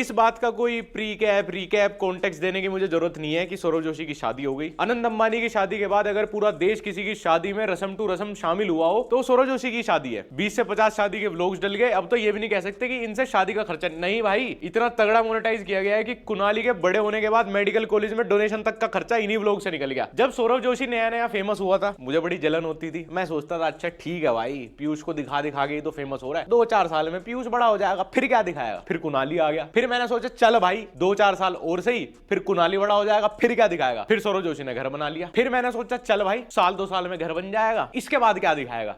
इस बात का कोई प्री कैप रिकैप कॉन्टेक्स्ट देने की मुझे जरूरत नहीं है कि सौरव जोशी की शादी हो गई। अनंत अंबानी की शादी के बाद अगर पूरा देश किसी की शादी में रस्म टू रस्म शामिल हुआ हो तो सौरव जोशी की शादी है। 20 से 50 शादी के व्लॉग्स डल गए। अब तो ये भी नहीं कह सकते कि इनसे शादी का खर्चा नहीं भाई, इतना तगड़ा मोनेटाइज किया गया है कि कुणाली के बड़े होने के बाद मेडिकल कॉलेज में डोनेशन तक का खर्चा इन्हीं व्लॉग से निकल गया। जब सौरव जोशी नया नया फेमस हुआ था मुझे बड़ी जलन होती थी। मैं सोचता था अच्छा ठीक है भाई, पीयूष को दिखा दिखा के तो फेमस हो रहा है, 2-4 साल में पीयूष बड़ा हो जाएगा, फिर क्या दिखाएगा। फिर कुणाली आ गया, फिर मैंने सोचा चल भाई 2-4 साल और सही, फिर कुणाली बड़ा हो जाएगा, फिर क्या दिखाएगा। फिर सौरव जोशी ने घर बना लिया। फिर मैंने सोचा चल भाई 1-2 साल में घर बन जाएगा, इसके बाद क्या दिखाएगा।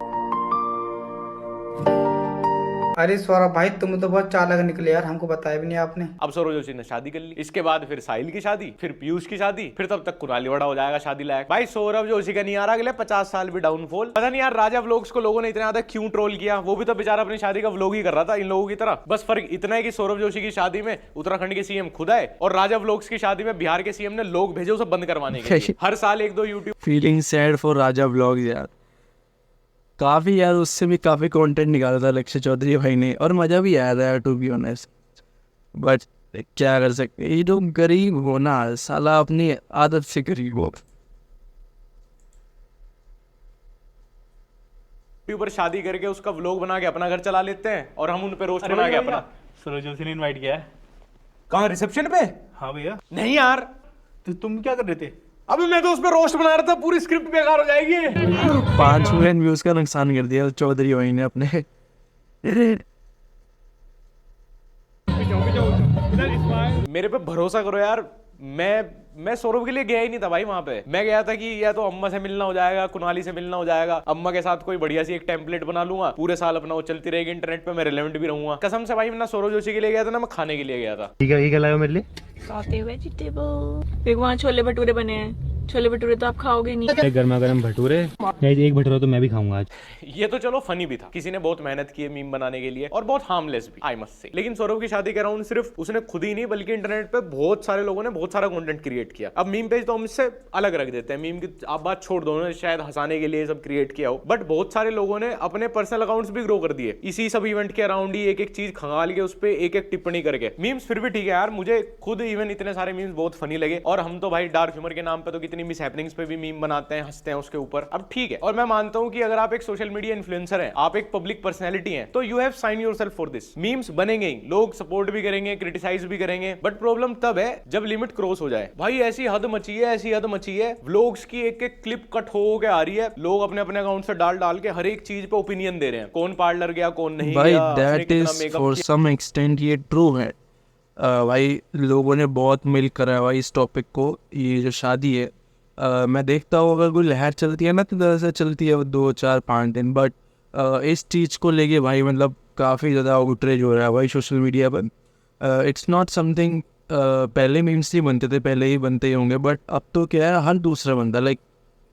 अरे सौरभ भाई तुम तो बहुत चालाक निकले यार, हमको बताया भी नहीं आपने। अब सौरव जोशी ने शादी कर ली, इसके बाद फिर साहिल की शादी, फिर पीयूष की शादी, फिर तब तक कुणाली बड़ा हो जाएगा शादी लायक। भाई सौरव जोशी का नहीं आ रहा अगले 50 साल भी डाउनफॉल। पता नहीं यार राजा व्लॉग्स को लोगों ने इतना ज्यादा क्यों ट्रोल किया। वो भी तो बेचारा अपनी शादी का व्लॉग ही कर रहा था इन लोगों की तरह। बस फर्क इतना है कि सौरव जोशी की शादी में उत्तराखंड के सीएम खुद आए और राजा व्लॉग्स की शादी में बिहार के सीएम ने लोग भेजे उसे बंद करवाने के लिए। हर साल 1-2 YouTube feeling sad for Raja blog यार। काफ़ी यार उससे भी काफ़ी कंटेंट निकाला था लक्ष्य चौधरी भाई ने और मज़ा भी आया था यार टू बी ऑनेस्ट। बट क्या कर सकते, ये जो गरीब हो ना साला अपनी आदत से गरीब हो। पर शादी करके उसका व्लॉग बना के अपना घर चला लेते हैं और हम उन पे रोस्ट बना के अपना। सौरव जोशी ने इनवाइट किया है। कहाँ, रिसेप्शन पे? हाँ भैया। नहीं यार, तो तुम क्या कर रहे थे? अभी मैं तो उस पे रोस्ट बना रहा था, पूरी स्क्रिप्ट बेकार हो जाएगी। 5 मिलियन व्यूज का नुकसान कर दिया चौधरी भाई ने अपने। मेरे पे भरोसा करो यार, मैं सौरभ के लिए गया ही नहीं था भाई। वहां पे मैं गया था कि या तो अम्मा से मिलना हो जाएगा, कुणाली से मिलना हो जाएगा, अम्मा के साथ कोई बढ़िया सी एक टेम्पलेट बना लूंगा, पूरे साल अपना वो चलती रहेगी इंटरनेट पे, मैं रिलेवेंट भी रहूंगा। कसम से भाई मैं ना सौरव जोशी के लिए गया था ना मैं खाने के लिए गया था। ठीक है, ये क्या लाया मेरे लिए? Saute vegetable. एक वहाँ छोले भटूरे बने हैं, छोले भटूरे तो आप खाओगे नहीं। गर्मा गर्म भटूरे, एक भटूरा तो मैं भी खाऊंगा आज। ये तो चलो फनी भी था, किसी ने बहुत मेहनत की है मीम बनाने के लिए और बहुत हार्मलेस भी आई मस्ट से। लेकिन सौरव की शादी के राउंड सिर्फ उसने खुद ही नहीं बल्कि इंटरनेट पे बहुत सारे लोगों ने बहुत सारा कंटेंट क्रिएट किया। अब मीम पेज तो हम इससे अलग रख देते हैं, मीम की आप बात छोड़ दो, उन्होंने शायद हंसाने के लिए सब क्रिएट किया हो, बट बहुत सारे लोगों ने अपने पर्सनल अकाउंट्स भी ग्रो कर दिए इसी सब इवेंट के अराउंड ही, एक एक चीज खंगाल के उस पर एक एक टिप्पणी करके। मीम्स फिर भी ठीक है यार, मुझे खुद इवन इतने सारे मीम्स बहुत फनी लगे और हम तो भाई डार्क ह्यूमर के नाम पे तो कितनी मिस हैपनिंग्स पे भी मीम बनाते हैं, हंसते हैं उसके ऊपर। अब ठीक है, और मैं मानता हूं कि अगर आप एक सोशल मीडिया इन्फ्लुएंसर हैं, आप एक पब्लिक पर्सनैलिटी हैं, तो you have sign yourself for this. Memes बनेंगे ही, लोग सपोर्ट भी करेंगे, क्रिटिसाइज भी करेंगे, बट प्रॉब्लम तब है जब लिमिट क्रॉस हो जाए। भाई ऐसी हद मची है, ऐसी हद मची है, व्लॉग्स की एक एक क्लिप कट हो के आ रही है, लोग अपने अपने अकाउंट से डाल डाल के हर एक चीज पे ओपिनियन दे रहे हैं, कौन पार्लर गया कौन नहीं भाई गया, that is for some extent ये ट्रू है। भाई लोगों ने बहुत मिल करा है भाई इस टॉपिक को। ये जो शादी है मैं देखता हूँ अगर कोई लहर चलती है ना तो दरअसल चलती है वो 2-4-5 दिन, बट इस चीज़ को लेके भाई मतलब काफ़ी ज़्यादा आउटरेज हो रहा है भाई सोशल मीडिया पर। इट्स नॉट समथिंग पहले मीम्स नहीं बनते थे, पहले ही बनते ही होंगे, बट अब तो क्या है हर दूसरा बंदा, लाइक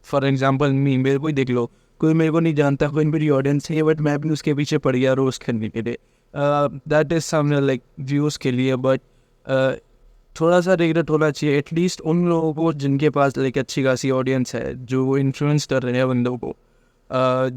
फॉर एग्जांपल मेरे को ही देख लो, कोई मेरे को नहीं जानता, कोई मेरी ऑडियंस है, बट मैं भी उसके पीछे पड़ गया रोस्ट करने के लिए। That is some like views के लिए, बट थोड़ा सा रिग्रेट होना चाहिए एटलीस्ट उन लोगों को जिनके पास लाइक अच्छी खासी ऑडियंस है, जो इन्फ्लुएंस कर रहे हैं बंदों को।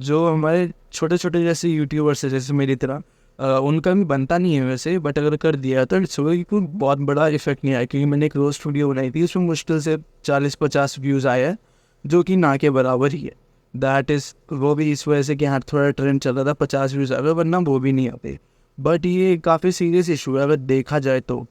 जो हमारे छोटे छोटे जैसे यूट्यूबर्स है जैसे मेरी तरह, उनका भी बनता नहीं है वैसे, बट अगर कर दिया तो इट्स कोई बहुत बड़ा इफेक्ट नहीं आया, क्योंकि मैंने एक रोस्ट वीडियो बनाई थी उसमें मुश्किल से 40-50 व्यूज़ आए हैं, जो कि ना के बराबर ही है। दैट इज़ वो भी इस वजह से कि हाँ थोड़ा ट्रेंड चल रहा था, 50 व्यूज़ आ गए, वरना वो भी नहीं आते। बट ये काफ़ी सीरियस इशू है अगर देखा जाए तो।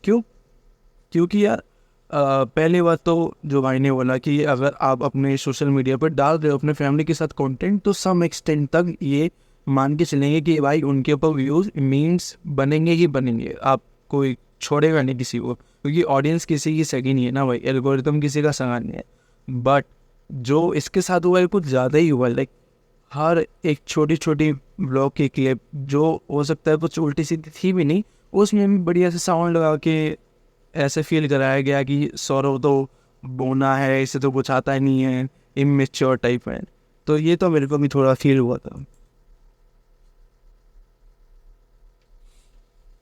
क्योंकि यार पहली बात तो जो भाई ने बोला कि अगर आप अपने सोशल मीडिया पर डाल रहे हो अपने फैमिली के साथ कंटेंट, तो सम एक्सटेंट तक ये मान के चलेंगे कि भाई उनके ऊपर व्यूज़ मीम्स बनेंगे ही बनेंगे, आप कोई छोड़ेगा नहीं किसी को, क्योंकि ऑडियंस किसी की सगी नहीं है ना भाई, एल्गोरिथम किसी का सगा नहीं है। बट जो इसके साथ हुआ है कुछ ज़्यादा ही हुआ, लाइक हर एक छोटी छोटी ब्लॉग की क्लिप जो हो सकता है कुछ उल्टी सीधी थी भी नहीं, उसमें भी बढ़िया से साउंड लगा के ऐसे फील कराया गया कि सौरव तो बोना है, इसे तो कुछ आता ही नहीं है, इमेच्योर टाइप है। तो ये तो मेरे को भी थोड़ा फील हुआ था।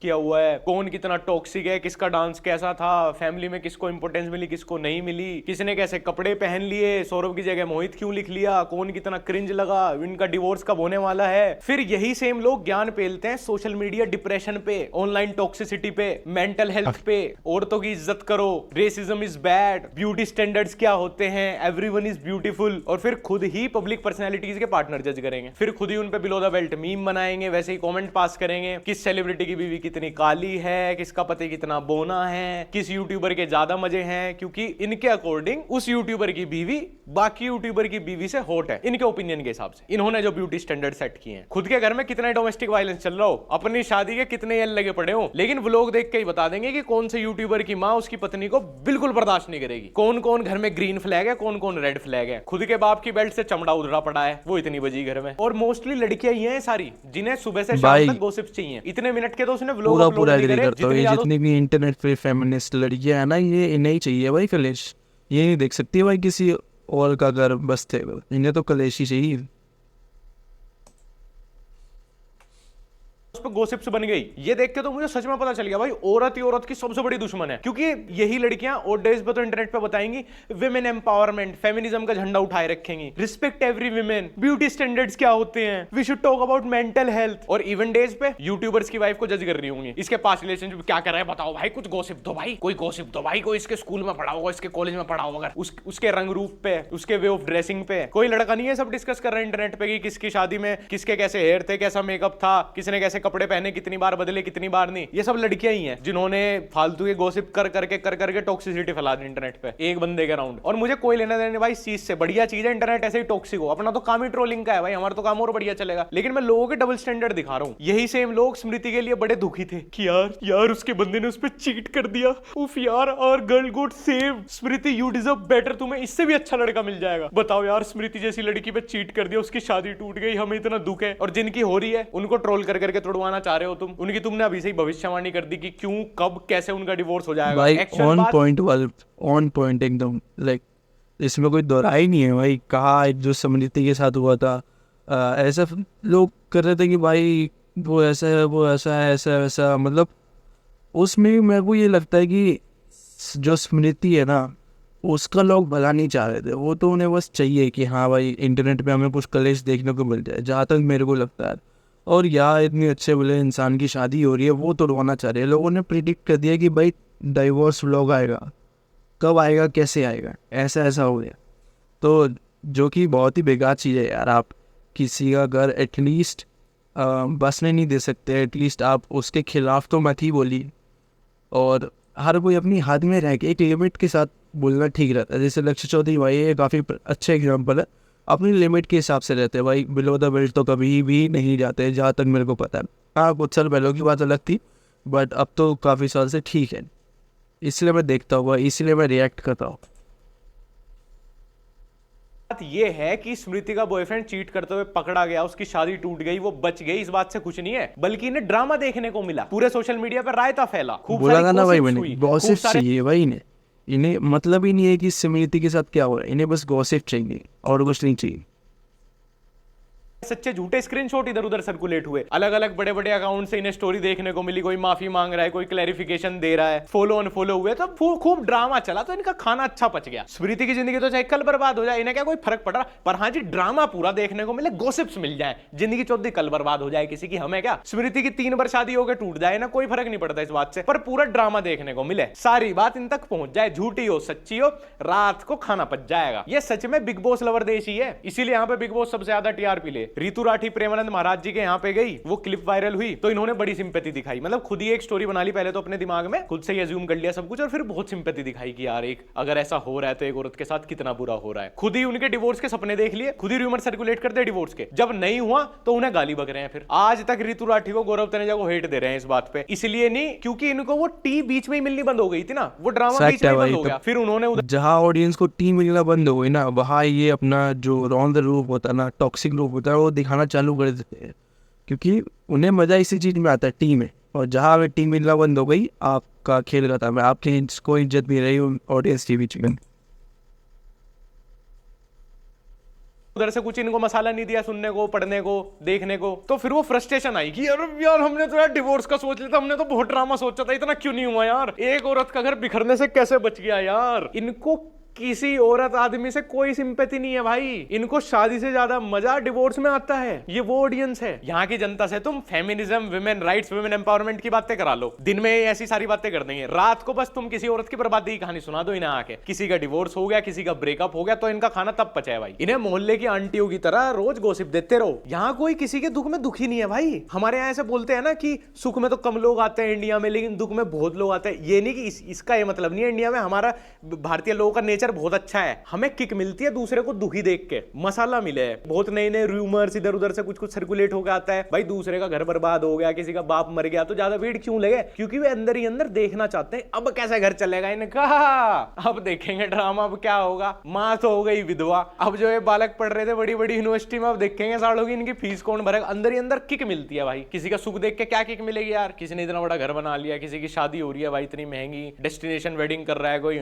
किया हुआ है, कौन कितना टॉक्सिक है, किसका डांस कैसा था, फैमिली में किसको इंपॉर्टेंस मिली, किसको नहीं मिली, किसने कैसे कपड़े पहन लिए, सौरभ की जगह मोहित क्यों लिख लिया, कौन कितना क्रिंज लगा, इनका डिवोर्स कब होने वाला है। फिर यही सेम लोग ज्ञान पेलते हैं सोशल मीडिया डिप्रेशन पे, ऑनलाइन टॉक्सिसिटी पे, मेंटल हेल्थ पे, औरतों की इज्जत करो, racism is bad, beauty standards क्या होते हैं, एवरीवन इज ब्यूटीफुल, और फिर खुद ही पब्लिक पर्सनैलिटीज के पार्टनर जज करेंगे, फिर खुद ही उन पे बिलो द बेल्ट मीम बनाएंगे, वैसे ही कमेंट पास करेंगे, किस सेलिब्रिटी की बीवी कितनी काली है, किसका पति कितना बोना है, किस यूट्यूबर के ज्यादा मजे हैं, क्योंकि इनके अकॉर्डिंग उस यूट्यूबर की बीवी बाकी यूट्यूबर की बीवी से हॉट है, इनके ओपिनियन के हिसाब से, इन्होंने जो ब्यूटी स्टैंडर्ड सेट किए हैं। खुद के घर में कितना डोमेस्टिक वायलेंस चल रहा हो, अपनी शादी के कितने यल लगे पड़े हो, लेकिन व्लॉग देख के ही बता देंगे कि कौन से यूट्यूबर की माँ उसकी पत्नी को बिल्कुल बर्दाश्त नहीं करेगी, कौन कौन घर में ग्रीन फ्लैग है, कौन कौन रेड फ्लैग है, खुद के बाप की बेल्ट से चमड़ा उधड़ा पड़ा है, वो इतनी बजी घर में। और मोस्टली लड़कियां ही हैं सारी जिन्हें सुबह से शाम तक गॉसिप्स चाहिए। इतने मिनट के तो उसने व्लॉग पूरा अपलोड पूरा नहीं एग्री करे, करता हूँ। ये जितनी भी इंटरनेट पे फेमिनिस्ट लड़कियां है ना, ये इन्हें ही चाहिए भाई कलेश। ये नहीं देख सकती भाई किसी और का घर बसते, इन्हें तो कलेश ही चाहिए। उस पे गॉसिप्स बन गई। ये देख के तो मुझे सच में पता चल गया भाई, औरत ही औरत की सबसे बड़ी दुश्मन है, क्योंकि यही लड़कियां और डेज पे तो इंटरनेट पे बताएंगी विमेन एम्पावरमेंट, फेमिनिज्म का झंडा उठाए रखेंगी, respect every women, beauty standards क्या होते हैं, we should talk about mental health, और इवन डेज पे यूट्यूबर्स की वाइफ को जज कर रही होंगी, इसके पास रिलेशनशिप क्या कर रहा है बताओ भाई, कुछ गॉसिप दो भाई, कोई गॉसिप दो भाई, कोई इसके स्कूल में पढ़ा होगा, इसके कॉलेज में पढ़ा होगा, उसके रंग रूप पे, उसके वे ऑफ ड्रेसिंग पे। कोई लड़का नहीं है सब डिस्कस कर रहा है इंटरनेट पे कि किसकी शादी में किसके कैसे हेयर थे, कैसा मेकअप था, किसने कैसे कपड़े पहने, कितनी बार बदले, कितनी बार नहीं। ये सब लड़कियां ही हैं जिन्होंने फालतू के गॉसिप कर करके टॉक्सिसिटी फैला दी इंटरनेट पे एक बंदे के राउंड। और मुझे कोई लेना देने भाई इस चीज से, बढ़िया चीज है इंटरनेट ऐसे ही टॉक्सिक हो, अपना तो काम ही ट्रोलिंग का है भाई, हमारा तो काम और बढ़िया चलेगा, लेकिन मैं लोगों के डबल स्टैंडर्ड दिखा रहा हूं। यही सेम लोग स्मृति के लिए बड़े दुखी थे कि यार उसके बंदे ने उस पर चीट कर दिया, उफ यार, और girl good save, Smriti you deserve better, तुम्हें इससे भी अच्छा लड़का मिल जाएगा। बताओ यार, स्मृति जैसी लड़की पे चीट कर दिया, उसकी शादी टूट गई, हमें इतना दुख है, और जिनकी हो रही है उनको ट्रोल कर करके तोड़वाना चाह रहे हो तुम, उनकी तुमने अभी से ही भविष्यवाणी कर दी कि क्यों कब कैसे उनका डिवोर्स हो जाएगा। भाई ऑन पॉइंट एकदम, लाइक इसमें कोई दोहराई नहीं है भाई। कहा जो समृति के साथ हुआ था, ऐसा लोग कर रहे थे कि भाई वो ऐसा है, वो ऐसा है, ऐसा वैसा, मतलब उसमें भी मेरे को ये लगता है कि जो स्मृति है ना, उसका लोग भला नहीं चाह रहे थे, वो तो उन्हें बस चाहिए कि हाँ भाई इंटरनेट पे हमें कुछ कलेश देखने को मिल जाए, जहाँ तक मेरे को लगता है। और यार इतनी अच्छे भले इंसान की शादी हो रही है, वो तो रोना चाह रहे हैं। लोगों ने प्रिडिक्ट कर दिया कि भाई डाइवोर्स व्लॉग आएगा, कब आएगा, कैसे आएगा, ऐसा हो गया, तो जो कि बहुत ही बेकार चीज़ है यार। आप किसी का घर एटलीस्ट बसने नहीं दे सकते, एटलीस्ट आप उसके खिलाफ तो मत ही बोलिए। और हर कोई अपनी हाथ में रह के एक लिमिट के साथ बोलना ठीक रहता है। जैसे लक्ष्य चौधरी भाई ये काफ़ी अच्छे एग्जाम्पल है, अपनी लिमिट के हिसाब से रहते हैं भाई, बिलो द बेल्ट तो कभी भी नहीं जाते जहाँ तक मेरे को पता है। हाँ कुछ साल पहले की बात अलग थी, बट अब तो काफ़ी साल से ठीक है, इसलिए मैं देखता हूँ, इसलिए मैं रिएक्ट करता हूँ। बात ये है कि स्मृति का बॉयफ्रेंड चीट करते हुए पकड़ा गया, उसकी शादी टूट गई, वो बच गई, इस बात से कुछ नहीं है, बल्कि इन्हें ड्रामा देखने को मिला, पूरे सोशल मीडिया पर रायता फैला, खूब बोला था ना भाई gossips मैंने, हुई, गॉसिप खूब सारे चाहिए भाई इन्हें मतलब ही नहीं है कि स्मृति के साथ क्या हो रहा है, इन्हें बस गॉसिप चाहिए और कुछ नहीं चाहिए। सच्चे झूठे स्क्रीनशॉट इधर उधर सर्कुलेट हुए, अलग अलग बड़े बड़े अकाउंट से इन्हें स्टोरी देखने को मिली, कोई माफी मांग रहा है, कोई क्लैरिफिकेशन दे रहा है, फॉलो अनफॉलो हुए, तो खूब ड्रामा चला, तो इनका खाना अच्छा पच गया। स्मृति की जिंदगी तो चाहे कल बर्बाद हो जाए, इन्हें क्या कोई फर्क पड़ रहा, पर हाँ जी ड्रामा पूरा देखने को मिले, गॉसिप्स मिल जाए, जिंदगी चौथी कल बर्बाद हो जाए किसी की, हमें क्या। स्मृति की 3 बार शादी होकर टूट जाए ना, कोई फर्क नहीं पड़ता इस बात से, पर पूरा ड्रामा देखने को मिले, सारी बात इन तक पहुंच जाए, झूठी हो सच्ची हो, रात को खाना पच जाएगा। ये सच में बिग बॉस लवर देश ही है, इसीलिए यहाँ पे बिग बॉस सबसे ज्यादा टीआरपी ले। ऋतु राठी प्रेमानंद महाराज जी के यहाँ पे गई, वो क्लिप वायरल हुई, तो इन्होंने बड़ी सिंपैथी दिखाई, मतलब खुद ही एक स्टोरी बना ली पहले तो अपने दिमाग में, खुद से ही अज्यूम कर लिया सब कुछ, और फिर बहुत सिंपैथी दिखाई कि यार एक अगर ऐसा हो रहा है तो एक औरत के साथ कितना बुरा हो रहा है। खुद ही उनके डिवोर्स के सपने देख लिए, खुद ही रूमर सर्कुलेट करते डिवोर्स के, जब नहीं हुआ तो उन्हें गाली बक रहे हैं। फिर आज तक ऋतु राठी को, गौरव तनेजा को हेट दे रहे हैं इस बात पे, इसलिए नहीं क्योंकि इनको वो टी बीच में ही मिलनी बंद हो गई थी ना, वो ड्रामा बीच में बंद हो गया, फिर उन्होंने जहाँ ऑडियंस को टी मिलना बंद हो गई ना, वहाँ ये अपना जो रॉन्ग रूप होता है ना, टॉक्सिक रूप होता है, वो दिखाना चालू कर देते हैं, क्योंकि उन्हें मजा इसी चीज में आता है, टी में। और जहाँ अगर टी मिलना बंद हो गई, आपका खेल खत्म है, आपकी कोई इज्जत नहीं रही ऑडियंस के बीच में। उधर से कुछ इनको मसाला नहीं दिया सुनने को, पढ़ने को, देखने को, तो फिर वो फ्रस्ट्रेशन आई कि यार हमने तो यार डिवोर्स का सोच लिया था, हमने तो बहुत ड्रामा सोचा था, इतना क्यों नहीं हुआ यार, एक औरत का घर बिखरने से कैसे बच गया यार। इनको किसी औरत आदमी से कोई सिंपैथी नहीं है भाई, इनको शादी से ज्यादा मजा डिवोर्स में आता है। ये वो ऑडियंस है। यहाँ की जनता से तुम feminism, women rights, women empowerment की बातें करा लो, दिन में ऐसी सारी बातें कर देंगे, रात को बस तुम किसी औरत की बर्बादी की कहानी सुना दो इन्हें आके, किसी का डिवोर्स हो गया, किसी का ब्रेकअप हो गया, तो इनका खाना तब पचा है भाई। इन्हें मोहल्ले की आंटियों की तरह रोज गॉसिप देते रहो। यहाँ कोई किसी के दुख में दुखी नहीं है भाई। हमारे यहाँ ऐसे बोलते हैं ना कि सुख में तो कम लोग आते हैं इंडिया में, लेकिन दुख में बहुत लोग आते हैं। ये नहीं कि इसका ये मतलब नहीं है इंडिया में हमारा भारतीय लोगों का नेचर बहुत अच्छा है, हमें किक मिलती है दूसरे को दुखी देख के, मसाला मिले है, बहुत नए नए रूमर्स इधर उधर से कुछ कुछ सर्कुलेट होकर आता है भाई, दूसरे का घर बर्बाद हो गया, किसी का बाप मर गया, तो ज्यादा भीड़ क्यों लगे? क्योंकि वे अंदर ही अंदर देखना चाहते हैं अब कैसे घर चलेगा इनका, अब देखेंगे ड्रामा, अब क्या होगा, माँ तो हो गई विधवा, अब जो ये बालक पढ़ रहे थे बड़ी बड़ी यूनिवर्सिटी में, अब देखेंगे सालों की इनकी फीस कौन भरेगा। अंदर ही अंदर किक मिलती है भाई। किसी का सुख देख के क्या किक मिलेगी यार? किसी ने इतना बड़ा घर बना लिया, किसी की शादी हो रही है भाई इतनी महंगी, डेस्टिनेशन वेडिंग कर रहा है कोई,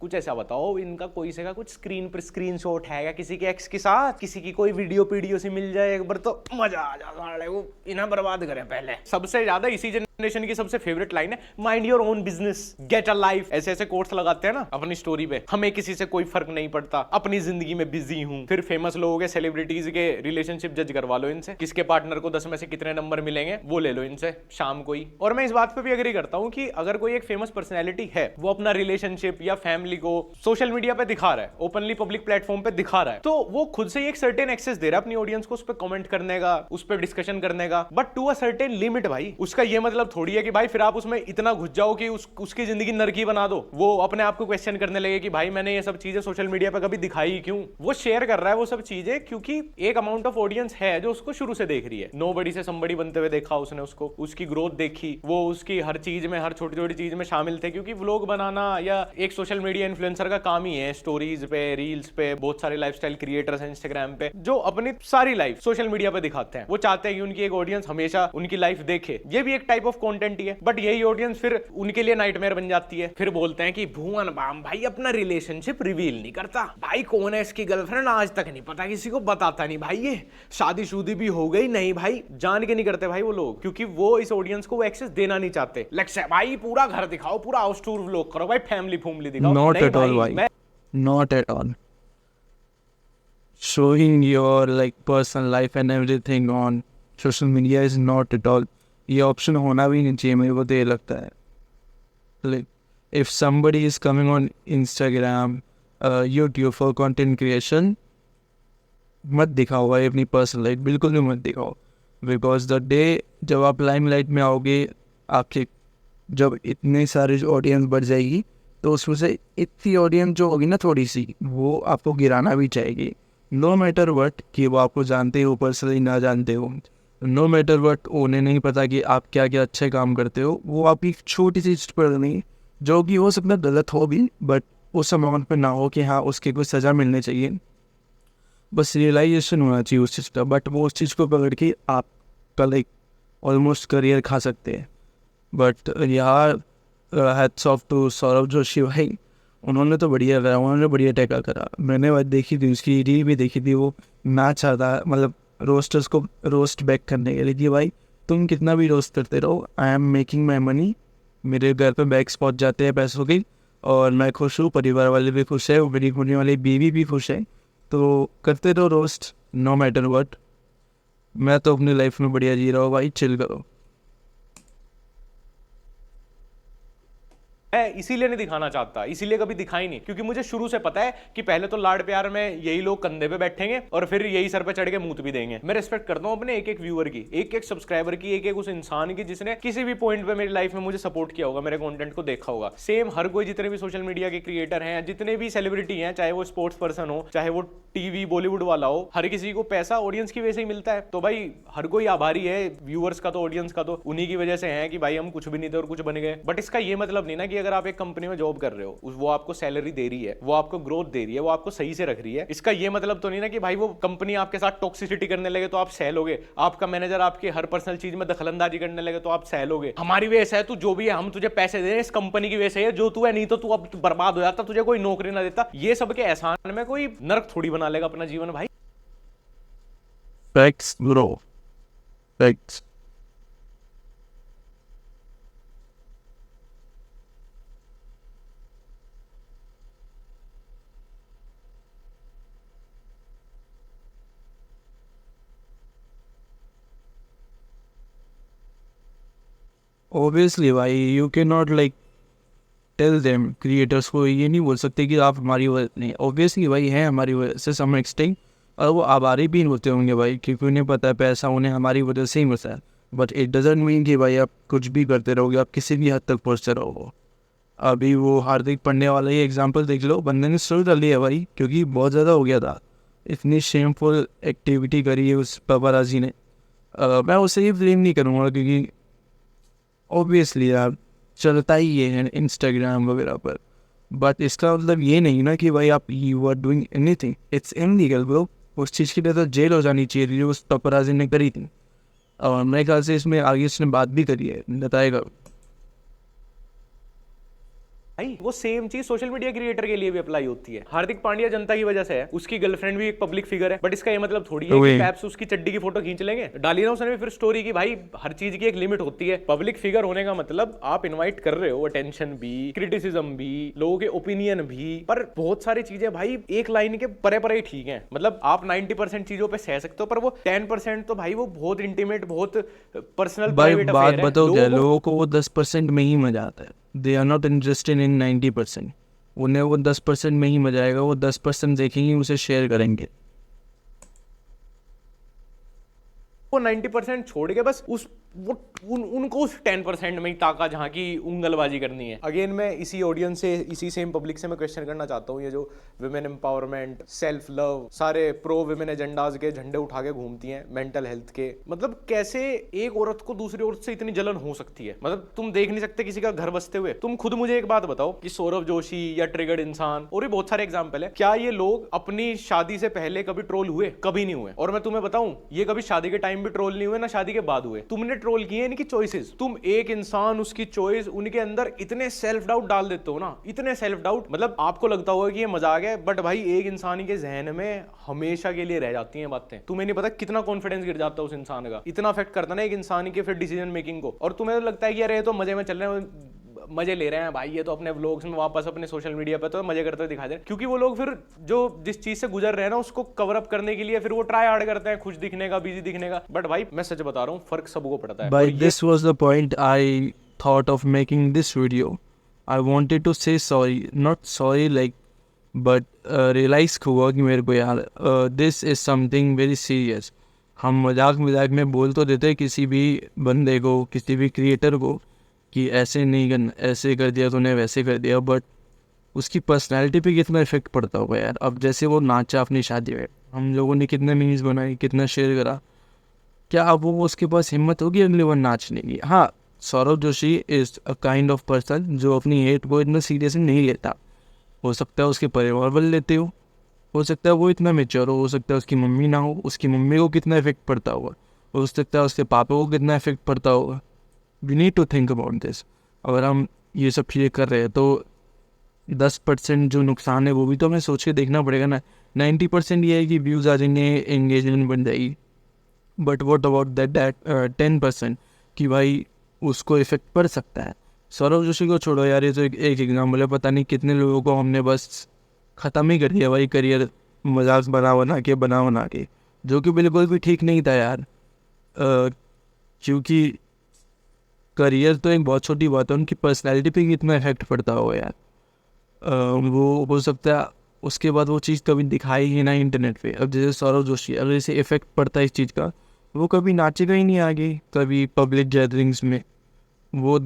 कुछ ऐसा बताओ इनका कोई से का कुछ स्क्रीन पर स्क्रीनशॉट है या किसी के एक्स के साथ, किसी की कोई वीडियो सी मिल जाए एक बार तो मजा आ जाता, वो इन्हें बर्बाद करें पहले। सबसे ज्यादा इसी जनरेशन की सबसे फेवरेट लाइन है mind your own business, get a life. ऐसे ऐसे कोट्स लगाते हैं ना अपनी स्टोरी पे, हमें किसी से कोई फर्क नहीं पड़ता, अपनी जिंदगी में बिजी हूं। फिर फेमस लोगों के, सेलिब्रिटीज के रिलेशनशिप जज करवा लो इनसे, किसके पार्टनर को 10 में से कितने नंबर मिलेंगे वो ले लो इनसे शाम को ही। और मैं इस बात पे भी एग्री करता हूं कि अगर कोई एक फेमस पर्सनैलिटी है, वो अपना रिलेशनशिप या फैमिली को सोशल मीडिया पे दिखा रहा है, ओपनली पब्लिक प्लेटफॉर्म पे दिखा रहा है, तो वो खुद से एक सर्टेन एक्सेस दे रहा है अपनी ऑडियंस को उस पर कमेंट करने का, उस पर डिस्कशन करने का, but to a certain limit भाई। उसका ये मतलब थोड़ी है कि भाई फिर आप उसमें इतना घुस जाओ कि उसकी जिंदगी नरकी बना दो, वो अपने आप को क्वेश्चन करने लगे कि भाई मैंने ये सब चीजें सोशल मीडिया पे कभी दिखाई क्यों। वो शेयर कर रहा है वो सब चीजें क्योंकि एक अमाउंट ऑफ ऑडियंस है जो उसको शुरू से देख रही है। नोबडी से समबडी बनते हुए देखा उसने, उसको उसकी ग्रोथ देखी, वो उसकी हर चीज में, हर छोटी छोटी चीज में शामिल थे, क्योंकि व्लॉग बनाना या एक सोशल मीडिया इन्फ्लुएंसर का काम ही है। स्टोरीज पे, रील्स पे, बहुत सारे लाइफस्टाइल क्रिएटर्स हैं इंस्टाग्राम पे जो अपनी सारी लाइफ सोशल मीडिया पे दिखाते हैं। वो चाहते हैं कि उनकी एक ऑडियंस हमेशा उनकी लाइफ देखे, ये भी एक टाइप ऑफ कंटेंट ही है। बट यही ऑडियंस फिर उनके लिए नाइटमेयर बन जाती है। फिर बोलते हैं कि भुवन बाम भाई अपना रिलेशनशिप रिवील नहीं करता, भाई कौन है इसकी गर्लफ्रेंड आज तक नहीं पता, किसी को बताता नहीं भाई, ये शादीशुदी भी हो गई नहीं भाई, जान के नहीं करते भाई वो लोग, क्योंकि वो इस ऑडियंस को वो एक्सेस देना नहीं चाहते। लक्ष्य भाई पूरा घर दिखाओ, पूरा हाउस टूर व्लॉग करो भाई, फैमिली फूमली दिखाओ। नॉट एट ऑल भाई, not at all. Showing your like personal life and everything on social media is not at all, ये option होना भी नहीं चाहिए, मेरे को तो ये लगता है। Like if somebody is coming on Instagram, YouTube for content creation, मत दिखाओ भाई अपनी पर्सनल लाइफ, बिल्कुल भी मत दिखाओ। बिकॉज द डे जब आप लाइमलाइट में आओगे, आपके जब इतने सारे ऑडियंस बढ़ जाएगी, तो उसमें से इतनी ऑडियंस जो होगी ना थोड़ी सी, वो आपको गिराना भी चाहेगी। नो मैटर वट कि वो आपको जानते हो पर्सनली ना जानते हो, नो मैटर वट उन्हें नहीं पता कि आप क्या क्या अच्छे काम करते हो, वो आपकी छोटी सी चीज़ पर नहीं, जो कि हो सकता है गलत हो भी, बट उस अमाउंट पर ना हो कि हाँ उसकी कोई सज़ा मिलनी चाहिए, बस रियलाइजेशन होना चाहिए उस चीज़ का। बट वो उस चीज़ को पकड़ के आप कल एक ऑलमोस्ट करियर खा सकते हैं। बट यार hats off to Saurabh Joshi भाई, उन्होंने तो बढ़िया करा, उन्होंने बढ़िया टैकल करा। मैंने बात देखी थी, उसकी रील भी देखी थी, वो ना चाहता मतलब रोस्टर्स को रोस्ट बैक करने के लिए कि भाई तुम कितना भी रोस्ट करते रहो, I am making my money, मेरे घर पे बैग्स पहुंच जाते हैं पैसों की, और मैं खुश हूँ, परिवार वाले भी खुश है, मेरी होने वाली बीवी भी खुश है, तो करते रहो रोस्ट नो मैटर व्हाट। मैं तो अपनी लाइफ में बढ़िया जी रहा हूँ भाई, चिल करो। इसीलिए नहीं दिखाना चाहता, इसीलिए कभी दिखाई नहीं, क्योंकि मुझे शुरू से पता है कि पहले तो लाड प्यार में यही लोग कंधे पे बैठेंगे और फिर यही सर पे चढ़ के मूत भी देंगे। मैं रिस्पेक्ट करता हूं अपने एक एक व्यूअर की, एक एक सब्सक्राइबर की, एक एक उस इंसान की जिसने किसी भी पॉइंट पे मेरी लाइफ में मुझे सपोर्ट किया होगा, मेरे कंटेंट को देखा होगा। सेम हर कोई, जितने भी सोशल मीडिया के क्रिएटर हैं, जितने भी सेलिब्रिटी हैं, चाहे वो स्पोर्ट्स पर्सन हो, चाहे वो टीवी बॉलीवुड वाला हो, हर किसी को पैसा ऑडियंस की वजह से ही मिलता है। तो भाई हर कोई आभारी है व्यूअर्स का, तो ऑडियंस का तो उन्हीं की वजह से है कि भाई हम कुछ भी नहीं थे और कुछ बन गए। बट इसका ये मतलब नहीं ना कि अगर आप एक कंपनी में जॉब कर रहे हो, वो आपको सैलरी दे रही है, वो आपको ग्रोथ दे रही है, वो आपको सही से रख रही है, इसका ये मतलब तो नहीं ना कि भाई वो कंपनी आपके साथ टॉक्सिसिटी करने लगे तो आप सहलोगे, आपका मैनेजर आपके हर पर्सनल चीज में दखलंदाजी करने लगे तो आप सहलोगे। हमारी वजह से है, तू जो भी है, हम तुझे पैसे दे रहे हैं इस कंपनी की वजह से है, जो तू है, नहीं तो तू अब बर्बाद हो जाता, तुझे कोई नौकरी ना देता। ये सब के एहसान में कोई नर्क थोड़ी बना लेगा अपना जीवन भाई। Facts, bro. Facts. Obviously भाई you cannot like tell them creators को ये नहीं बोल सकते कि आप हमारी वजह नहीं, obviously भाई है हमारी वजह से some extent, और वो आभारी भी होते होंगे भाई क्योंकि उन्हें पता है पैसा उन्हें हमारी वजह से ही मिलता है, बट इट डजंट मीन कि भाई आप कुछ भी करते रहोगे, आप किसी भी हद तक पहुँचते रहोगे। अभी वो हार्दिक पांड्या वाला ही एग्जाम्पल देख लो, बंदे ने शुरू कर लिया भाई क्योंकि बहुत ज़्यादा हो गया था, इतनी शेमफुल एक्टिविटी करी है उस पापाराजी ने। मैं उसे ही ब्लेम नहीं करूँगा क्योंकि ऑब्वियसली यार चलता ही ये है इंस्टाग्राम वगैरह पर, बट इसका मतलब ये नहीं ना कि भाई आप you are doing anything, it's illegal bro. उस चीज़ के लिए तो जेल हो जानी चाहिए जो उस पापाराजी ने करी थी, और मेरे ख्याल से इसमें आगे उसने बात भी करी है, बताएगा। भाई वो सेम चीज सोशल मीडिया क्रिएटर के लिए भी अप्लाई होती है। हार्दिक पांड्या जनता की वजह से है, उसकी गर्लफ्रेंड भी एक पब्लिक फिगर है, बट इसका ये मतलब थोड़ी है कि पैप्स उसकी चड्डी की फोटो खींच लेंगे। डाली ना उसने भी फिर स्टोरी की, भाई हर चीज की एक लिमिट होती है। पब्लिक फिगर होने का मतलब आप इनवाइट कर रहे हो अटेंशन भी, क्रिटिसिज्म भी, लोगों के ओपिनियन भी, पर बहुत सारी चीजें भाई एक लाइन के परे परे ही ठीक है। मतलब आप 90% चीजों पे सह सकते हो, पर वो 10% तो भाई वो बहुत इंटीमेट, बहुत पर्सनल प्राइवेट बात अफेयर है। बताओ क्या, लोगों को वो 10% में ही मजा आता है, they are not interested in 90%। उन्हें वो 10% में ही मजा आएगा, वो 10% देखेंगे, उसे शेयर करेंगे। वो 90% छोड़ के बस उनको उस 10% में ही ताका जहाँ की उंगलबाजी करनी है। अगेन मैं इसी ऑडियंस से, इसी सेम पब्लिक से मैं क्वेश्चन करना चाहता हूँ, ये जो विमेन एम्पावरमेंट, सेल्फ लव, सारे प्रो विमेन एजेंडाज के झंडे उठा के घूमती हैं, मेंटल हेल्थ के, मतलब कैसे एक औरत को दूसरी औरत से इतनी जलन हो सकती है? मतलब तुम देख नहीं सकते किसी का घर बसते हुए? तुम खुद मुझे एक बात बताओ कि सौरव जोशी या ट्रिगर्ड इंसान और भी बहुत सारे एग्जाम्पल है, क्या ये लोग अपनी शादी से पहले कभी ट्रोल हुए? कभी नहीं हुए। और मैं तुम्हें बताऊं, ये कभी शादी के टाइम भी ट्रोल नहीं हुए, ना शादी के बाद हुए। तुमने ट्रोल किए इनकी चॉइसेस। तुम एक इंसान, उसकी चॉइस, उनके अंदर इतने सेल्फ डाउट डाल देते हो ना, इतने सेल्फ डाउट, मतलब आपको लगता होगा कि ये मजाक है, बट भाई एक इंसान के जहन में हमेशा के लिए रह जाती हैं बातें। तुम्हें नहीं पता कितना कॉन्फिडेंस गिर जाता है उस इंसान का, इतना अफेक्ट करता ना एक इंसान के फिर डिसीजन मेकिंग को। और तुम्हें तो लगता है कि यार ये तो मजे में चल रहे हैं, मजे ले रहे हैं भाई, ये तो अपने व्लॉग्स में वापस अपने सोशल मीडिया पे तो मजे करते हुए दिखा दे, क्योंकि वो लोग फिर जो जिस चीज से गुजर रहे हैं ना उसको कवर अप करने के लिए फिर वो ट्राई हार्ड करते हैं खुश दिखने का, बिजी दिखने का। बट भाई मैं सच बता रहा हूँ, फर्क सबको पड़ता है। But this was the point I thought of making this video. I wanted to say sorry, not sorry like, but realize हुआ कि मेरे को यार this is something very serious. हम मजाक में बोल तो देते किसी भी बंदे को, किसी भी क्रिएटर को कि ऐसे नहीं करना, ऐसे कर दिया तूने, वैसे कर दिया, बट उसकी पर्सनैलिटी पे कितना इफेक्ट पड़ता होगा यार। अब जैसे वो नाचा अपनी शादी में, हम लोगों ने कितने मीम्स बनाए, कितना शेयर करा, क्या अब वो उसके पास हिम्मत होगी अगले बार नाचने की? हाँ, Saurav Joshi is a kind of person जो अपनी हेट को इतना सीरियसली नहीं लेता। हो सकता है उसके परिवार वाले लेते हो सकता है वो इतना मेच्योर हो सकता है उसकी मम्मी ना हो, उसकी मम्मी को कितना इफेक्ट पड़ता होगा, हो सकता है उसके पापा को कितना इफेक्ट पड़ता होगा। We need to think about this. अगर हम ये सब चीज़ें कर रहे हैं तो 10% जो नुकसान है वो भी तो हमें सोच के देखना पड़ेगा ना। 90% ये है कि व्यूज़ आ जाएंगे, एंगेजमेंट बन जाएगी, बट वॉट अबाउट दैट 10% कि भाई उसको इफेक्ट पड़ सकता है। सौरव जोशी को छोड़ो यार, ये तो एक एग्जाम्पल है, पता नहीं कितने लोगों को हमने बस ख़त्म ही कर दिया भाई करियर मजाक बना के, जो कि बिल्कुल भी ठीक नहीं था यार। क्योंकि करियर तो एक बहुत छोटी बात है, उनकी पर्सनैलिटी पे कितना इफेक्ट पड़ता हो यार। वो हो सकता है उसके बाद वो चीज़ कभी दिखाई ही ना इंटरनेट पे। अब जैसे सौरव जोशी, अगर इसे इफेक्ट पड़ता है इस चीज़ का, वो कभी नाचेगा ही नहीं आगे, कभी पब्लिक गैदरिंग्स में, वो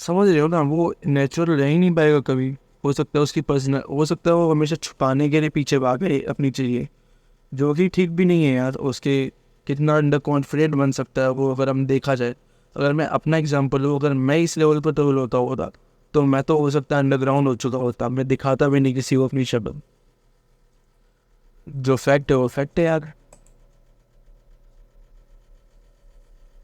समझ रहे हो ना, वो नेचुरल रह ही नहीं पाएगा कभी। हो सकता है उसकी पर्सनल, हो सकता है वो हमेशा छुपाने के लिए पीछे भागे अपनी चीज़ें, जो कि ठीक भी नहीं है यार। उसके कितना अंडर कॉन्फिडेंट बन सकता है वो, अगर हम देखा जाए। अगर मैं अपना एग्जांपल लूँ, अगर मैं इस लेवल पर ट्रोल होता तो मैं तो हो सकता है अंडरग्राउंड हो चुका होता, मैं दिखाता भी नहीं किसी को अपनी शक्ल। जो फैक्ट है वो फैक्ट है यार।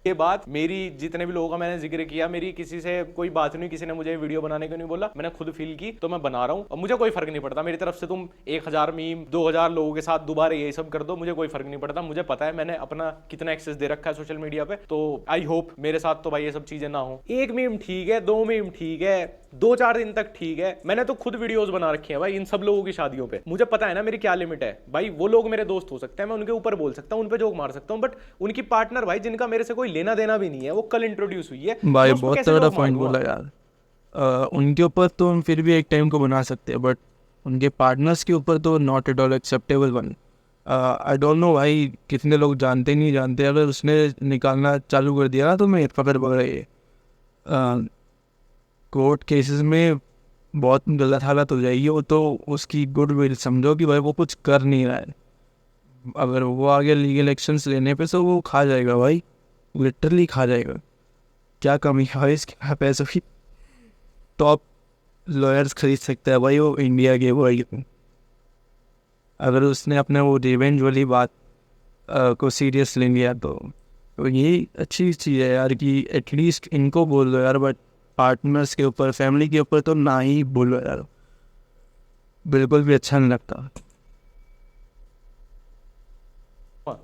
ये बात मेरी, जितने भी लोगों का मैंने जिक्र किया, मेरी किसी से कोई बात नहीं, किसी ने मुझे वीडियो बनाने को नहीं बोला, मैंने खुद फील की तो मैं बना रहा हूँ। और मुझे कोई फर्क नहीं पड़ता, मेरी तरफ से तुम 1000 मीम 2000 लोगों के साथ दोबारा ये सब कर दो, मुझे कोई फर्क नहीं पड़ता। मुझे पता है मैंने अपना कितना एक्सेस दे रखा है सोशल मीडिया पे, तो आई होप मेरे साथ तो भाई ये सब चीजें ना हो। एक मीम ठीक है, 2 मीम ठीक है, 2-4 दिन तक ठीक है। मैंने तो खुद वीडियोस बना रखी है भाई इन सब लोगों की शादियों पे। मुझे पता है ना मेरी क्या लिमिट है भाई। वो लोग मेरे दोस्त हो सकते हैं, मैं उनके ऊपर बोल सकता हूँ, उन पे जोक मार सकता हूँ, बट उनकी पार्टनर भाई जिनका मेरे से कोई लेना देना भी नहीं है, वो कल इंट्रोड्यूस हुई है भाई मैं उसको बहुत कैसे तगड़ा जोक पॉइंट मारूंगा? बोला यार। उनके ऊपर तो हम फिर भी एक टाइम को बना सकते हैं, बट उनके पार्टनर्स के ऊपर तो not at all acceptable one. I don't know भाई कितने लोग जानते नहीं जानते, अगर उसने निकालना चालू कर दिया ना तो मैं पकड़ ये कोर्ट केसेस में बहुत गलत हालत हो जाएगी। वो तो उसकी गुड विल समझो कि भाई वो कुछ कर नहीं रहा है। अगर वो आगे लीगल एक्शंस लेने पे तो वो खा जाएगा भाई, लिटरली खा जाएगा। क्या कमी है भाई इसके पैसों की? टॉप लॉयर्स खरीद सकता है भाई वो इंडिया के वर्ल्ड में। अगर उसने अपने वो रिवेंज वाली बात को सीरियस ले लिया तो ये अच्छी चीज़ है यार कि एटलीस्ट इनको बोल दो यार, बट पार्टनर्स के ऊपर, फैमिली के ऊपर तो ना ही बोलो यार, बिल्कुल भी अच्छा नहीं लगता।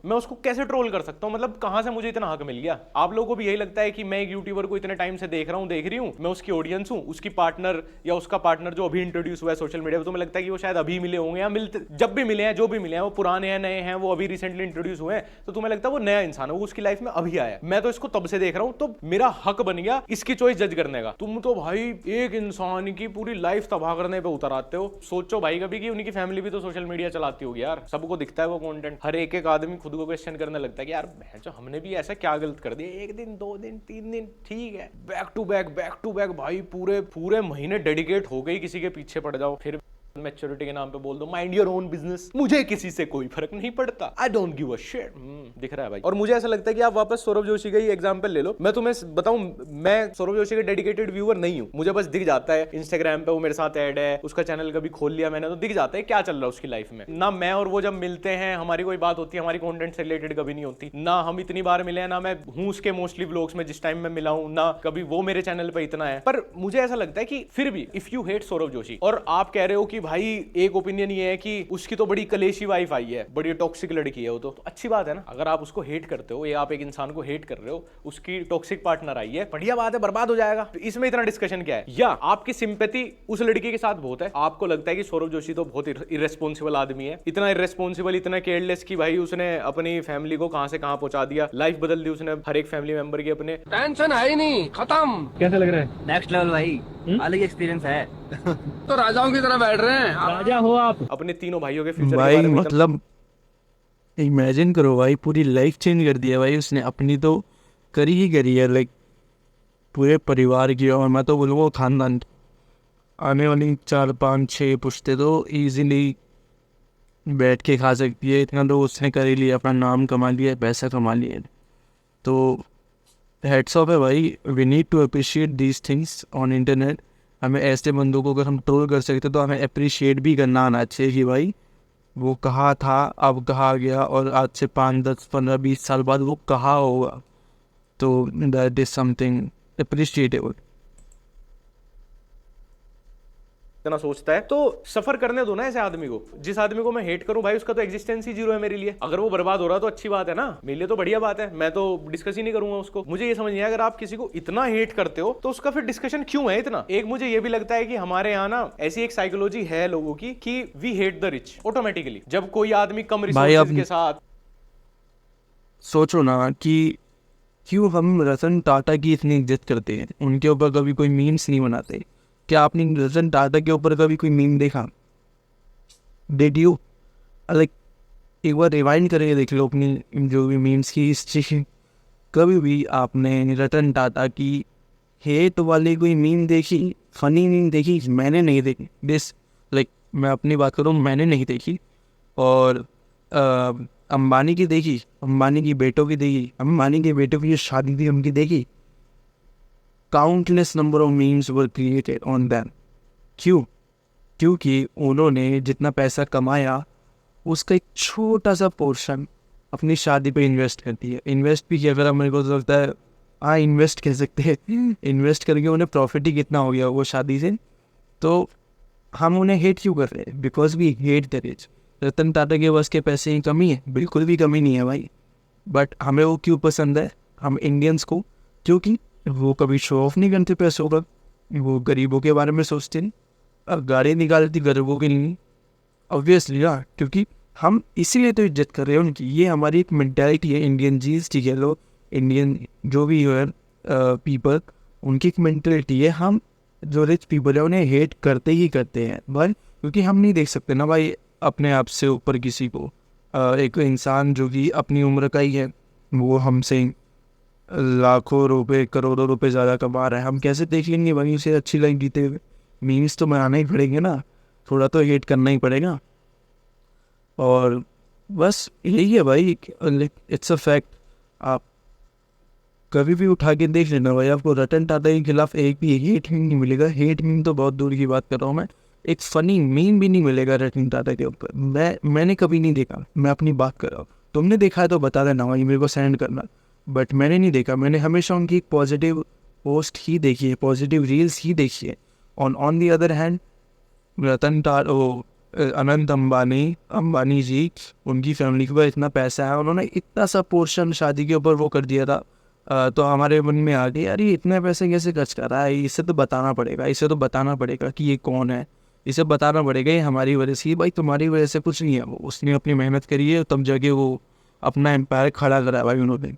मैं उसको कैसे ट्रोल कर सकता हूँ? मतलब कहां से मुझे इतना हक मिल गया? आप लोगों को भी यही लगता है कि मैं एक यूट्यूबर को इतने टाइम से देख रहा हूँ, देख रही हूँ, मैं उसकी ऑडियंस हूँ, उसकी पार्टनर या उसका पार्टनर जो अभी इंट्रोड्यूस हुआ है सोशल मीडिया पे, तो मुझे लगता है कि वो शायद अभी मिले होंगे या मिलते, जब भी मिले हैं, जो भी मिले हैं, वो पुराने हैं, नए हैं, वो अभी रिसेंटली इंट्रोड्यूस हुए हैं, तो तुम्हें लगता है वो नया इंसान है, वो उसकी लाइफ में अभी आया। मैं तो इसको तब से देख रहा हूँ, तो मेरा हक बन गया इसकी चॉइस जज करने का। तुम तो भाई एक इंसान की पूरी लाइफ तबाह करने पे उतर आते हो। सोचो भाई कभी कि उनकी फैमिली भी तो सोशल मीडिया चलाती होगी यार, सबको दिखता है वो कंटेंट। हर एक आदमी खुद को क्वेश्चन करने लगता है कि यार जो हमने भी ऐसा क्या गलत कर दिया? 1 दिन 2 दिन 3 दिन ठीक है, बैक टू बैक भाई पूरे महीने डेडिकेट हो गई किसी के पीछे पड़ जाओ, फिर मैच्योरिटी के नाम पे बोल दो माइंड योर ओन बिजनेस, मुझे किसी से कोई फर्क नहीं पड़ता, I don't give a shit. दिख रहा है भाई। और मुझे ऐसा लगता है कि आप वापस सौरभ जोशी का ही एग्जांपल ले लो। मैं तुम्हें बताऊं, मैं सौरभ जोशी का डेडिकेटेड व्यूअर नहीं हूं। मुझे बस दिख जाता है इंस्टाग्राम पे वो मेरे साथ ऐड है, उसका चैनल कभी खोल लिया मैंने तो दिख जाता है क्या चल रहा है उसकी लाइफ में। ना मैं और वो जब मिलते हैं हमारी कोई बात होती है, हमारी कंटेंट से रिलेटेड कभी नहीं होती, ना हम इतनी बार मिले हैं, ना मैं हूं उसके मोस्टली व्लॉग्स में जिस टाइम मैं मिला हूं, ना कभी वो मेरे चैनल पे इतना है। पर मुझे ऐसा लगता है कि फिर भी if you hate Saurabh Joshi और आप कह रहे हो कि भाई एक ओपिनियन ये है कि उसकी तो बड़ी कलेशी वाइफ आई है, बड़ी टॉक्सिक लड़की है वो, तो अच्छी बात है ना। अगर आप उसको हेट करते हो या आप एक इंसान को हेट कर रहे हो, उसकी टॉक्सिक पार्टनर आई है, बढ़िया बात है, बर्बाद हो जाएगा, तो इसमें इतना डिस्कशन क्या है? या आपकी सिंपैथी उस लड़की के साथ बहुत है, आपको लगता है कि सौरभ जोशी तो बहुत इर्रेस्पॉन्सिबल आदमी है, इतना इर्रेस्पॉन्सिबल, इतना केयरलेस कि भाई उसने अपनी फैमिली को कहां से कहां पहुंचा दिया, लाइफ बदल दी उसने हर एक फैमिली मेंबर की, अपने टेंशन है ही नहीं, खत्म। कैसा लग रहा है? नेक्स्ट लेवल भाई, अलग एक्सपीरियंस है। तो राजाओं की तरह बैठ रहे हैं। राजा हो आप। अपने तीनों भाइयों के फ्यूचर भाई के बारे में मतलब इमेजिन करो भाई, पूरी लाइफ चेंज कर दिया भाई उसने, अपनी तो करी ही करी है, लाइक पूरे परिवार की, और मैं तो बोलूँगा खानदान आने वाली 4 5 6 पुश्ते तो इजीली बैठ के खा सकती है। इतना तो उसने कर ही लिया, अपना नाम कमा लिया, पैसा कमा लिया। तो हेड्स ऑफ है भाई, we need to appreciate these things on internet. हमें ऐसे बंदों को अगर हम ट्रोल कर सकते तो हमें अप्रिशिएट भी करना आना चाहिए कि भाई वो कहाँ था, अब कहाँ गया, और आज से 5 10 15 20 साल बाद वो कहाँ होगा। तो दैट इज समथिंग अप्रिशिएटेबल। इतना सोचता है तो सफर करने दो ना ऐसे आदमी को। जिस आदमी को मैं हेट करूं भाई उसका तो एग्जिस्टेंस ही जीरो है मेरे लिए। अगर वो बर्बाद हो रहा तो अच्छी बात है ना, मेरे लिए तो बढ़िया बात है, मैं तो डिस्कस ही नहीं करूंगा उसको। मुझे ये समझ नहीं आया, अगर आप किसी को इतना हेट करते हो तो उसका फिर डिस्कशन क्यों है इतना। एक मुझे ये भी लगता है कि हमारे यहाँ ना ऐसी एक साइकोलॉजी है लोगों की कि we hate the rich automatically. जब कोई आदमी कम रिसोर्सेज के साथ, सोचो ना कि क्यों हम रतन टाटा की इतनी इज्जत करते हैं, उनके ऊपर कभी कोई मीम्स नहीं बनाते। क्या आपने रतन टाटा के ऊपर कभी कोई मीम देखा? Did you? लाइक एक बार रिवाइंड करके देख लो अपनी जो भी मीम्स की हिस्ट्री। कभी भी आपने रतन टाटा की हेट वाली कोई मीम देखी, फनी मीम देखी? मैंने नहीं देखी। दिस लाइक मैं अपनी बात करूँ, मैंने नहीं देखी। और अंबानी की देखी, अंबानी की बेटों की देखी, अंबानी के बेटों की शादी थी उनकी देखी। Countless number of memes were created on them. क्यों? क्योंकि उन्होंने जितना पैसा कमाया उसका एक छोटा सा पोर्शन अपनी शादी पे इन्वेस्ट करती है। इन्वेस्ट भी किया, अगर मेरे को तो लगता है हाँ इन्वेस्ट कह सकते हैं, इन्वेस्ट करके उन्हें प्रॉफिट ही कितना हो गया वो शादी से। तो हम उन्हें हेट क्यों कर रहे हैं? Because we hate the rich. Ratan Tata के बस के पैसे की कमी है? बिल्कुल भी कमी नहीं है भाई। बट हमें वो क्यों पसंद है, हम इंडियंस को? क्योंकि वो कभी शो ऑफ नहीं करते पैसों का, वो गरीबों के बारे में सोचते नहीं, अब गाड़ी निकालती गरीबों के लिए ऑब्वियसली ना, क्योंकि हम इसीलिए तो इज्जत कर रहे हैं उनकी। ये हमारी एक मेंटालिटी है इंडियन जीज, ठीक है, लो इंडियन जो भी है पीपल, उनकी एक मेंटालिटी है। हम जो रिच पीपल है उन्हें हेट करते ही करते हैं भाई, क्योंकि हम नहीं देख सकते ना भाई अपने आप से ऊपर किसी को। एक इंसान जो कि अपनी उम्र का ही है, वो हमसे लाखों रुपए करोड़ों रुपए ज़्यादा कमा रहा है, हम कैसे देख लेंगे भाई उसे अच्छी लाइफ जीते हुए? मीम्स तो बनाना ही पड़ेंगे ना, थोड़ा तो हेट करना ही पड़ेगा। और बस यही है भाई, इट्स अ फैक्ट। आप कभी भी उठा के देख लेना भाई, आपको रतन टाटा के खिलाफ एक भी हेट मीम नहीं मिलेगा। हेट मीम तो बहुत दूर की बात कर रहा हूँ मैं, एक फ़नी मीम भी नहीं मिलेगा रतन टाटा के ऊपर। मैंने कभी नहीं देखा, मैं अपनी बात कर रहा हूँ। तुमने देखा है तो बता देना भाई, मेरे को सेंड करना। बट मैंने नहीं देखा, मैंने हमेशा उनकी पॉजिटिव पोस्ट ही देखी है, पॉजिटिव रील्स ही देखी है। On the other hand Ratan Tata, Anant Ambani जी, उनकी फैमिली के पास इतना पैसा है, उन्होंने इतना सा पोर्शन शादी के ऊपर वो कर दिया था। तो हमारे मन में आ गया यार ये इतने पैसे कैसे खर्च कर रहा है, इसे तो बताना पड़ेगा, इसे तो बताना पड़ेगा कि ये कौन है, इसे बताना पड़ेगा ये हमारी वजह से। भाई तुम्हारी वजह से कुछ नहीं है, वो उसने अपनी मेहनत करी है, तब जाके वो अपना एम्पायर खड़ा करा है भाई उन्होंने।